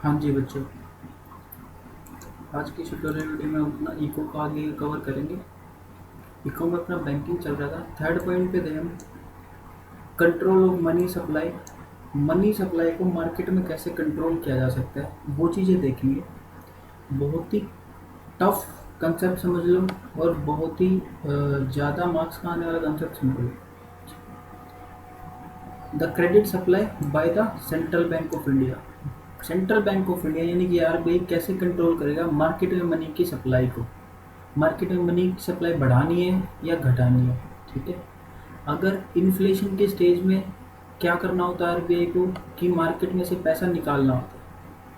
हाँ जी बच्चों, आज की ट्यूटोरियल वीडियो में हम अपना इको का आगे कवर करेंगे। इको में अपना बैंकिंग चल रहा था। थर्ड पॉइंट पे थे हम, control of money supply. Money supply को मार्केट में कैसे कंट्रोल किया जा सकता है वो चीज़ें देखेंगे। बहुत ही टफ कंसेप्ट समझ लो और बहुत ही ज़्यादा मार्क्स का आने वाला कंसेप्ट समझ लो। The credit supply by the central bank of India. Central bank of India यानी कि आरबीआई कैसे कंट्रोल करेगा मार्केट में मनी की सप्लाई को। मार्केट में मनी की सप्लाई बढ़ानी है या घटानी है, ठीक है। अगर इन्फ्लेशन के स्टेज में क्या करना होता है आरबीआई को कि मार्केट में से पैसा निकालना होता है,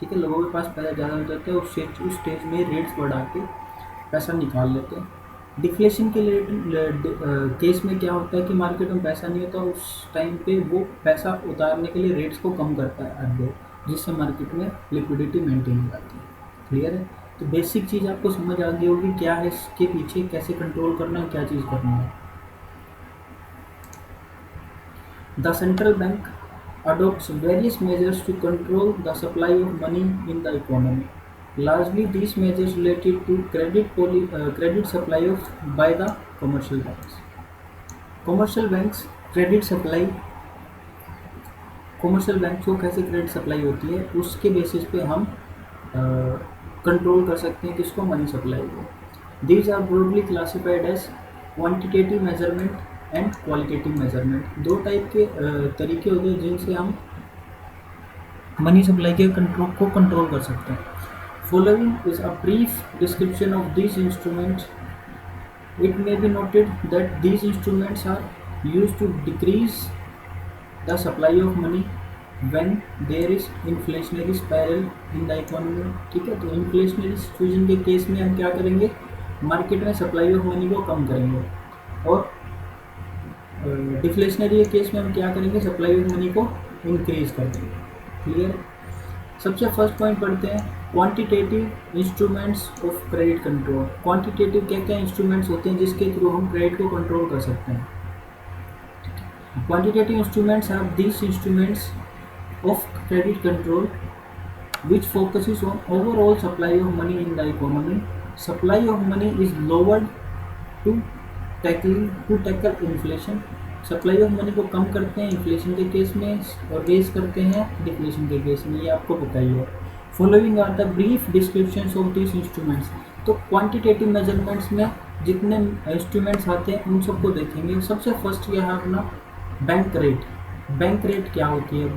ठीक है। लोगों के पास पैसा ज़्यादा हो जाता है, उस स्टेज में रेट्स बढ़ा के पैसा निकाल लेते हैं। डिफ्लेशन के केस में क्या होता है कि मार्केट में पैसा नहीं होता, उस टाइम पे वो पैसा उतारने के लिए रेट्स को कम करता है आरबीआई, जिससे मार्केट में लिक्विडिटी मेंटेन हो जाती है। क्लियर है? तो बेसिक चीज़ आपको समझ आ गई होगी क्या है इसके पीछे, कैसे कंट्रोल करना है, क्या चीज़ करनी है। The central bank adopts various measures to control the supply of money in the economy. Largely, these measures related to credit supply of by the commercial banks. Commercial banks credit supply, commercial bank को कैसे credit supply होती है उसके basis पे हम control कर सकते हैं किसको, मनी सप्लाई को। These are broadly classified as quantitative measurement and qualitative measurement. दो टाइप के तरीके होते हैं जिनसे हम मनी सप्लाई के कंट्रोल कर सकते हैं। Following is a brief description of these instruments. It may be noted that these instruments are used to decrease the supply of money when there is inflationary spiral in the economy, ठीक है। तो inflationary situation के case में हम क्या करेंगे, market में supply of money को कम करेंगे, और डिफ्लेशनरी केस में हम क्या करेंगे, सप्लाई ऑफ मनी को इंक्रीज कर देंगे। क्लियर? सबसे फर्स्ट पॉइंट पढ़ते हैं, quantitative instruments of credit control. Quantitative क्या क्या इंस्ट्रूमेंट्स होते हैं जिसके थ्रू हम क्रेडिट को कंट्रोल कर सकते हैं। Quantitative instruments are these instruments of credit control which focuses on overall supply of money in the economy. Supply of money is lowered to tackle inflation. Supply of money को कम करते हैं inflation के case में और raise करते हैं deflation के case में, ये आपको पता ही है। Following are the brief descriptions of this instruments. तो क्वांटिटेटिव मेजरमेंट्स में जितने इंस्ट्रूमेंट्स आते हैं उन सबको देखेंगे। सबसे फर्स्ट यह है अपना बैंक रेट। बैंक रेट क्या होती है?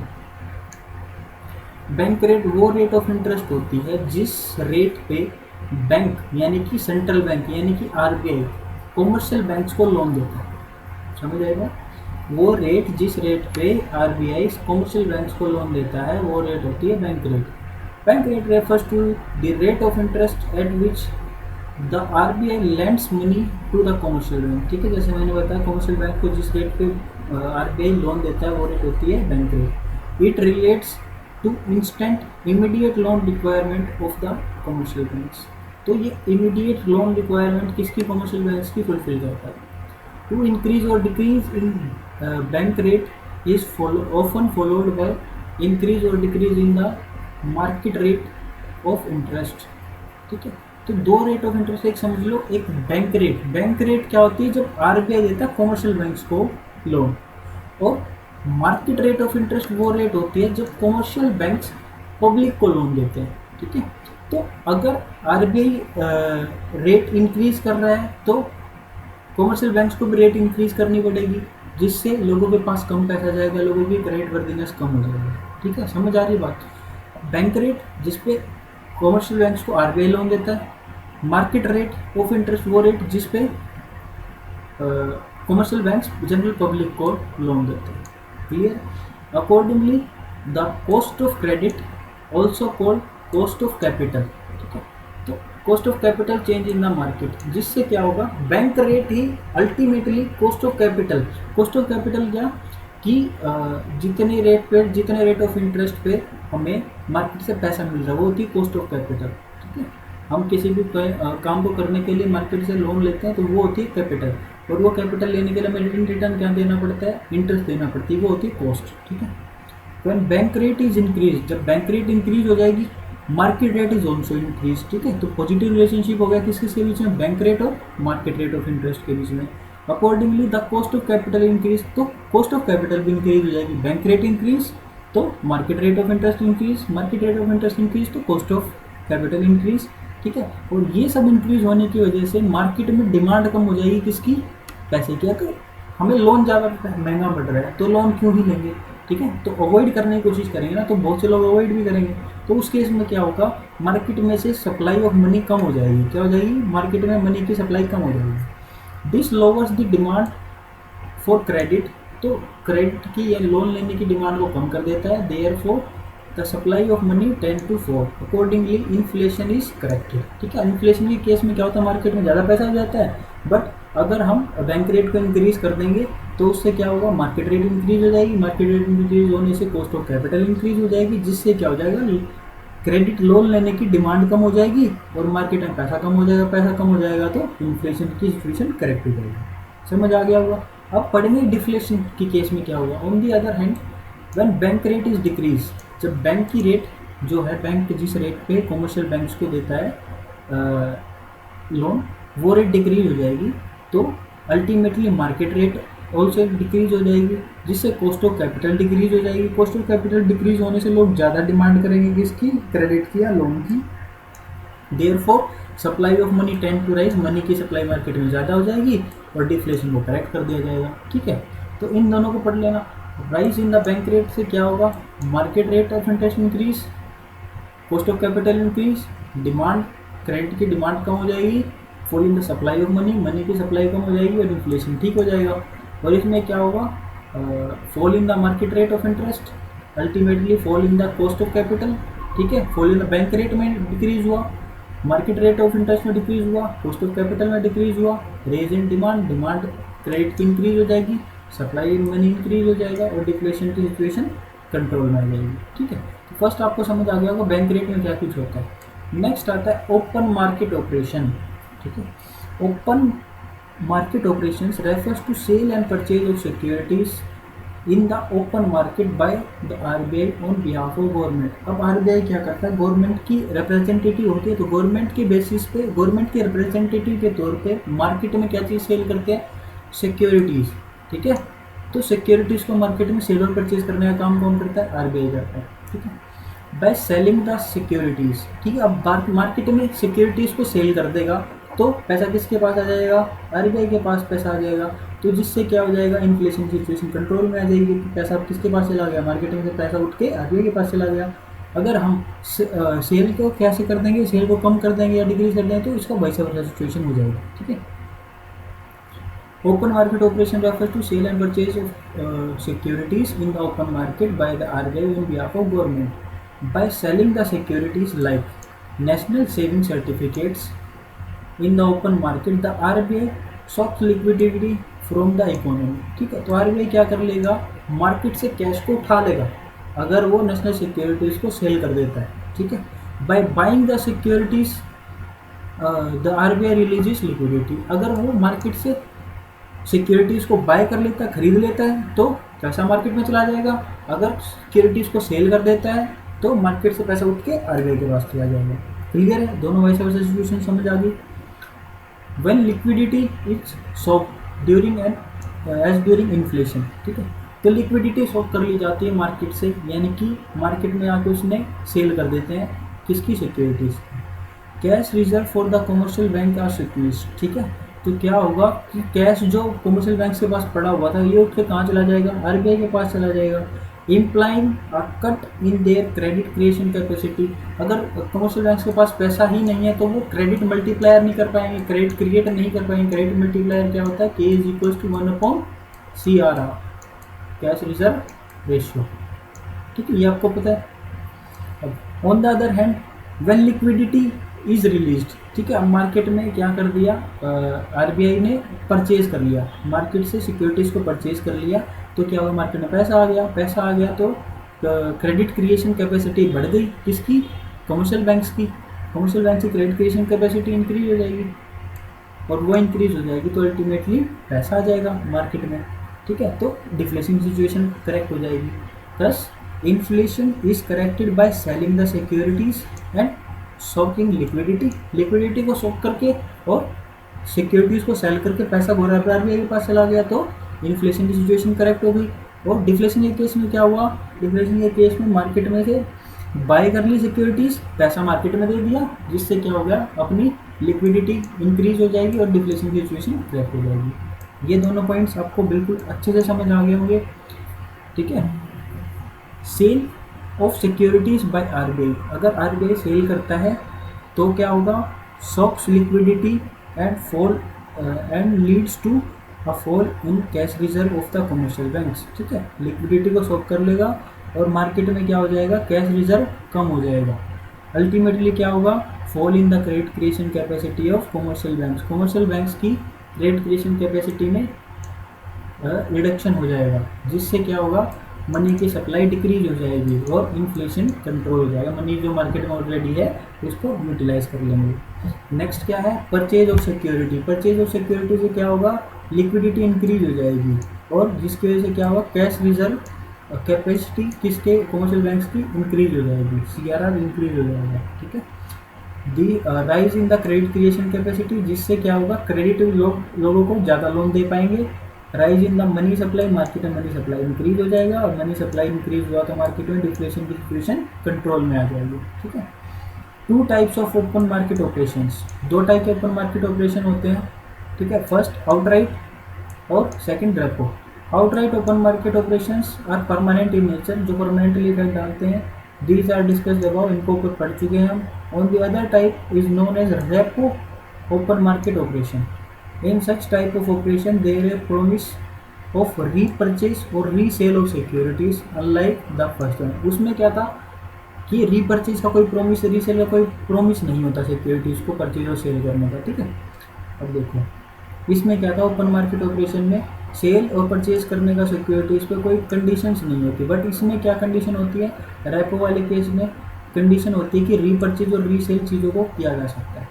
बैंक रेट वो रेट ऑफ इंटरेस्ट होती है जिस रेट पे बैंक यानी कि सेंट्रल बैंक यानी कि आरबीआई कॉमर्शियल बैंक्स को लोन देता है। समझ आएगा? वो रेट जिस रेट पे आरबीआई कॉमर्शियल बैंक्स को लोन देता है वो रेट होती है bank rate. Bank rate refers to the rate of interest at which the RBI lends money to the commercial bank. ठीक है, जैसे मैंने बताया कॉमर्शियल बैंक को जिस रेट पे आरबीआई लोन देता है वो रेट होती है bank rate. It relates to instant immediate loan requirement of the commercial banks. तो ये इमीडिएट लोन रिक्वायरमेंट किसकी, कॉमर्शियल बैंक्स की फुलफिल करता है। टू इंक्रीज और decrease in bank rate is often followed by increase और decrease in the market rate of interest. ठीक है, तो दो रेट ऑफ इंटरेस्ट एक समझ लो, एक बैंक रेट। बैंक रेट क्या होती है? जब आरबीआई देता है कॉमर्शियल बैंक्स को लोन, और मार्केट रेट ऑफ इंटरेस्ट वो रेट होती है जब कॉमर्शियल बैंक्स पब्लिक को लोन देते हैं। ठीक है, तो अगर आरबीआई रेट इंक्रीज कर रहा है तो कॉमर्शियल बैंक्स को भी रेट इंक्रीज करनी पड़ेगी, जिससे लोगों के पास कम पैसा जाएगा, लोगों की क्रेडिट वर्दीनेस कम हो जाएगी। ठीक है, समझ आ रही बात? बैंक रेट जिसपे कॉमर्शियल बैंक्स को आरबीआई लोन देता है, मार्केट रेट ऑफ इंटरेस्ट वो रेट जिस पे कॉमर्शियल बैंक्स जनरल पब्लिक को लोन देते हैं। Clear? Accordingly the cost of credit also called cost of capital. ठीक है, तो cost of capital change in the market, जिससे क्या होगा, bank rate he ultimately cost of capital. Cost of capital क्या कि जितने रेट ऑफ इंटरेस्ट पे हमें मार्केट से पैसा मिल रहा है वो होती है कॉस्ट ऑफ कैपिटल। ठीक है, हम किसी भी काम को करने के लिए मार्केट से लोन लेते हैं तो वो होती है कैपिटल, और वो कैपिटल लेने के लिए हमें इन रिटर्न क्या देना पड़ता है, इंटरेस्ट देना पड़ती है, वो होती है कॉस्ट। ठीक है, when bank rate is increase, जब बैंक रेट इंक्रीज हो जाएगी market rate is also increase, ठीक है। तो पॉजिटिव रिलेशनशिप हो गया किसके बीच में, बैंक रेट और मार्केट रेट ऑफ इंटरेस्ट के बीच में। Accordingly the cost of capital increase, तो कॉस्ट ऑफ कैपिटल भी इंक्रीज हो जाएगी, बैंक रेट इंक्रीज तो market rate of interest increase, market rate of interest increase तो कॉस्ट ऑफ कैपिटल इंक्रीज, ठीक है। और ये सब इंक्रीज होने की वजह से मार्केट में डिमांड कम हो जाएगी किसकी, पैसे की। अगर हमें लोन ज़्यादा महंगा पड़ रहा है तो लोन क्यों ही लेंगे, ठीक है। तो अवॉइड करने की कोशिश करेंगे ना, तो बहुत से लोग अवॉइड भी करेंगे। तो उस केस में क्या होगा, मार्केट में से सप्लाई ऑफ मनी कम हो जाएगी, क्या हो जाएगी, मार्केट में मनी की सप्लाई कम हो जाएगी। This louvers the demand for credit, तो क्रेडिट की या लोन लेने की डिमांड को कम कर देता है। Therefore the supply of money tend to fall, accordingly inflation is corrected, ठीक है। इन्फ्लेशन के केस में क्या होता है, मार्केट में ज़्यादा पैसा हो जाता है, बट अगर हम बैंक रेट को इंक्रीज कर देंगे तो उससे क्या होगा, मार्केट रेट इंक्रीज हो जाएगी, मार्केट रेट इंक्रीज होने से कॉस्ट ऑफ कैपिटल इंक्रीज हो जाएगी, जिससे क्या हो जाएगा, क्रेडिट लोन लेने की डिमांड कम हो जाएगी और मार्केट में पैसा कम हो जाएगा, पैसा कम हो जाएगा तो इन्फ्लेशन की सिचुएशन करेक्ट हो जाएगी। समझ आ गया होगा। अब पढ़ेंगे डिफ्लेशन की केस में क्या होगा। On the other hand when bank rate is decrease, जब बैंक की रेट जो है, बैंक जिस रेट पे कॉमर्शियल बैंक्स को देता है लोन, वो रेट डिक्रीज हो जाएगी तो ultimately market rate also decrease हो जाएगी, जिससे कॉस्ट ऑफ कैपिटल डिक्रीज हो जाएगी। कॉस्ट ऑफ कैपिटल डिक्रीज होने से लोग ज़्यादा डिमांड करेंगे किसकी, क्रेडिट की या लोन की। Therefore supply of money tend to rise, money की सप्लाई मार्केट में ज़्यादा हो जाएगी और डिफ्लेशन को करेक्ट कर दिया जाएगा, ठीक है। तो इन दोनों को पढ़ लेना। Rise in the bank rate से क्या होगा, market rate of interest increase, cost of capital increase, demand, credit की डिमांड कम हो जाएगी, fall in the supply of money, money की सप्लाई कम हो जाएगी और इन्फ्लेशन ठीक हो जाएगा। और इसमें क्या होगा, fall in the market rate of interest, ultimately fall in the cost of capital, ठीक है। Fall in the bank rate में डिक्रीज हुआ, मार्केट रेट ऑफ इंटरेस्ट में डिक्रीज हुआ, कॉस्ट ऑफ कैपिटल में डिक्रीज हुआ, raise in demand, demand credit की increase हो जाएगी, सप्लाई इन मनी इंक्रीज हो जाएगा और डिफ्लेशन की सिचुएशन कंट्रोल में आ जाएगी, ठीक है। तो फर्स्ट आपको समझ आ गया होगा बैंक रेट में क्या कुछ होता है। नेक्स्ट आता है ओपन मार्केट ऑपरेशन, ठीक है। Open market operations refers to sale and purchase of securities in the open market by the RBI on behalf of government. अब आरबीआई क्या करता है, गवर्नमेंट की रिप्रेजेंटेटिव होती है, तो गवर्नमेंट के बेसिस पे, गवर्नमेंट के रिप्रेजेंटेटिव के तौर पे मार्केट में क्या चीज़ सेल करते हैं, सिक्योरिटीज़, ठीक है। तो सिक्योरिटीज़ को मार्केट में सेल और परचेज करने का काम कौन करता है, आरबीआई करता है, ठीक है। बाय सेलिंग द सिक्योरिटीज़, ठीक है। अब मार्केट में सिक्योरिटीज़ को सेल कर देगा तो पैसा किसके पास आ जाएगा, आरबीआई के पास पैसा आ जाएगा, तो जिससे क्या हो जाएगा, इन्फ्लेशन सिचुएशन कंट्रोल में आ जाएगी। पैसा अब किसके पास चला गया, मार्केट में से पैसा उठ के आरबीआई के पास चला गया। अगर हम सेल को कैसे कर देंगे, सेल को कम कर देंगे या डिक्रीज कर देंगे तो इसका वैसा वैसा सिचुएशन हो जाएगा, ठीक है। Open market operation refers to sale and purchase of securities in the open market by the RBI on behalf of government by selling the securities like national saving certificates in the open market. The RBI soft liquidity from the economy, ठीक है। तो RBI क्या कर लेगा, market से cash को उठा लेगा अगर वो नेशनल सिक्योरिटीज़ को सेल कर देता है, ठीक है। By buying the securities the RBI releases liquidity, अगर वो मार्केट से सिक्योरिटीज़ को बाय कर लेता है, खरीद लेता है तो पैसा मार्केट में चला जाएगा। अगर सिक्योरिटीज़ को सेल कर देता है तो मार्केट से पैसा उठ के आरबीआई के पास चला जाएगा। क्लियर है, दोनों वैसा वैसा सिचुएशन समझ आ गई। When liquidity is soaked during inflation, ठीक है। तो लिक्विडिटी सोक कर ली जाती है मार्केट से, यानी कि मार्केट में आके उसने सेल कर देते हैं किसकी, securities. Cash reserve for the commercial bank are securities, ठीक है। तो क्या होगा कि कैश जो कमर्शियल बैंक के पास पड़ा हुआ था ये उठ के कहाँ चला जाएगा, आरबीआई के पास चला जाएगा। Implying a cut in their credit creation capacity, अगर कमर्शियल बैंक के पास पैसा ही नहीं है तो वो क्रेडिट मल्टीप्लायर नहीं कर पाएंगे, क्रेडिट क्रिएट नहीं कर पाएंगे। क्रेडिट मल्टीप्लायर क्या होता है, K is equal to 1/CRR, cash reserve ratio, ठीक है, ये आपको पता है। अब on the other hand when liquidity is released, ठीक है। अब मार्केट में क्या कर दिया, आरबीआई ने परचेज कर लिया, मार्केट से सिक्योरिटीज़ को परचेज कर लिया तो क्या हुआ, मार्केट में पैसा आ गया, पैसा आ गया तो क्रेडिट क्रिएशन कैपेसिटी बढ़ गई किसकी, कमर्शियल बैंक्स की। कमर्शियल बैंक की क्रेडिट क्रिएशन कैपेसिटी इंक्रीज हो जाएगी और वो इंक्रीज हो जाएगी तो अल्टीमेटली पैसा आ जाएगा मार्केट में, ठीक है। तो डिफ्लेशन सिचुएशन करेक्ट हो जाएगी। Plus inflation is corrected bye selling the securities and shocking liquidity, liquidity को शॉक करके और सिक्योरिटीज को सेल करके पैसा आरबीआई के पास चला गया, तो इन्फ्लेशन की सिचुएशन करेक्ट हो गई। और डिफ्लेशन के केस में क्या हुआ, डिफ्लेशन के केस में मार्केट में से बाय कर ली सिक्योरिटीज, पैसा मार्केट में दे दिया, जिससे क्या हो गया, अपनी लिक्विडिटी इंक्रीज हो जाएगी और डिफ्लेशन की सिचुएशन करेक्ट हो जाएगी। ये दोनों पॉइंट्स आपको बिल्कुल अच्छे से समझ आ गए होंगे, ठीक है। Sale of securities by RBI, अगर आरबीआई सेल करता है तो क्या होगा, sucks liquidity and fall and leads to a fall in cash reserve of the commercial banks, ठीक है। लिक्विडिटी को शॉक कर लेगा और मार्केट में क्या हो जाएगा, कैश रिजर्व कम हो जाएगा। अल्टीमेटली क्या होगा, fall in the credit creation capacity of commercial banks, commercial banks की क्रेडिट क्रिएशन कैपेसिटी में रिडक्शन हो जाएगा, जिससे क्या होगा, मनी की सप्लाई डिक्रीज हो जाएगी और इन्फ्लेशन कंट्रोल हो जाएगा। मनी जो मार्केट में ऑलरेडी है उसको यूटिलाइज कर लेंगे। नेक्स्ट क्या है, purchase of security, purchase of security से क्या होगा, लिक्विडिटी इंक्रीज हो जाएगी और जिसकी वजह से क्या होगा, कैश रिजर्व कैपेसिटी किसके, कमर्शियल बैंक्स की इंक्रीज हो जाएगी, CRR इंक्रीज हो जाएगा, ठीक है। The rise in the credit creation capacity, जिससे क्या होगा, क्रेडिट लोगों को ज़्यादा लोन दे पाएंगे। Rise in the money supply, market में मनी सप्लाई इंक्रीज हो जाएगा और मनी सप्लाई इंक्रीज हुआ तो मार्केट में डिफ्लेशन की सिचुएशन कंट्रोल में आ जाएगी, ठीक है। Two types of open market operations, दो टाइप के ओपन मार्केट ऑपरेशन होते हैं, ठीक है। फर्स्ट आउटराइट और second repo. Outright open market operations are permanent in nature, जो परमानेंटली इफेक्ट डालते हैं। दीज आर डिस्कस्ड अबाउट, इनको ऊपर पढ़ चुके हैं हम। On the other type is known as repo open market operation. In such type of operation, there is a promise of repurchase or resale of securities, unlike the first one. उसमें क्या था कि रीपरचेज का कोई promise, resale का कोई promise नहीं होता सिक्योरिटीज़ को परचेज और सेल करने का, ठीक है। अब देखो इसमें क्या था, ओपन मार्केट ऑपरेशन में सेल और परचेज करने का सिक्योरिटीज़ पे कोई कंडीशंस नहीं होती, बट इसमें क्या कंडीशन होती है, रेपो वाले केस में कंडीशन होती है कि रीपरचेज और रीसेल चीज़ों को किया जा सकता है,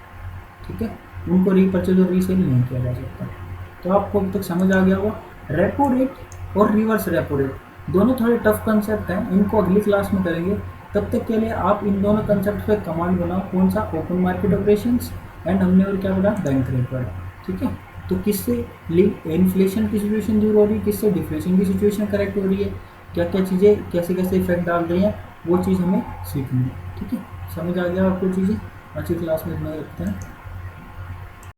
ठीक है। उनको रीपरचेज और रीसेल नहीं किया जा सकता। तो आपको अब तक समझ आ गया होगा। रेपो रेट और रिवर्स रेपो रेट दोनों थोड़े टफ कंसेप्ट हैं, इनको अगली क्लास में करेंगे। तब तक के लिए आप इन दोनों कंसेप्ट पे कमांड बनाओ, कौन सा, ओपन मार्केट ऑपरेशंस एंड हमने और क्या पढ़ा, बैंक रेट पढ़ा, ठीक है। तो किससे इन्फ्लेशन की सिचुएशन दूर हो रही है, किससे डिफ्लेशन की सिचुएशन करेक्ट हो रही है, क्या क्या चीज़ें कैसे कैसे इफेक्ट डाल रही हैं, वो चीज़ हमें सीखनी है, ठीक है। समझ आ गया आपको चीज़ें, अच्छी क्लास में रखते हैं।